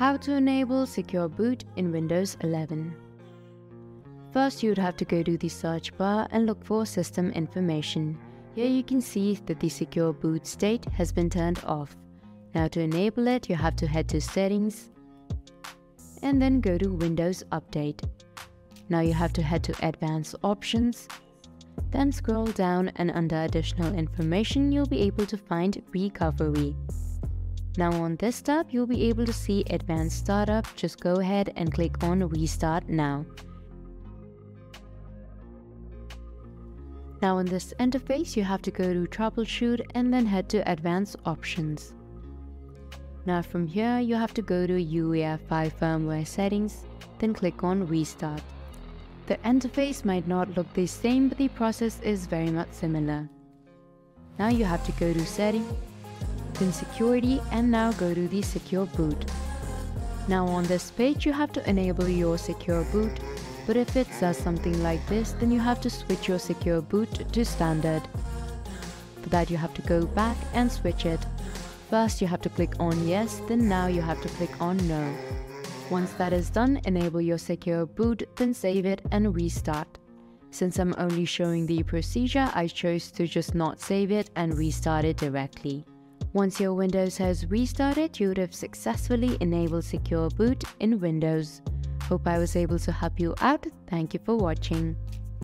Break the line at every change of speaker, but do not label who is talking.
How to enable secure boot in Windows 11. First, you would have to go to the search bar and look for system information. Here you can see that the secure boot state has been turned off. Now to enable it, you have to head to settings and then go to Windows Update. Now you have to head to advanced options, then scroll down and under additional information you'll be able to find recovery. Now on this tab, you'll be able to see Advanced Startup. Just go ahead and click on Restart Now. Now on this interface, you have to go to Troubleshoot and then head to Advanced Options. Now from here, you have to go to UEFI Firmware Settings, then click on Restart. The interface might not look the same, but the process is very much similar. Now you have to go to Settings, then Security, and now go to the Secure Boot. Now on this page you have to enable your Secure Boot, but if it says something like this, then you have to switch your Secure Boot to Standard. For that you have to go back and switch it. First you have to click on Yes, then now you have to click on No. Once that is done, enable your Secure Boot, then save it and restart. Since I'm only showing the procedure, I chose to just not save it and restart it directly. Once your Windows has restarted, you would have successfully enabled Secure Boot in Windows. Hope I was able to help you out. Thank you for watching.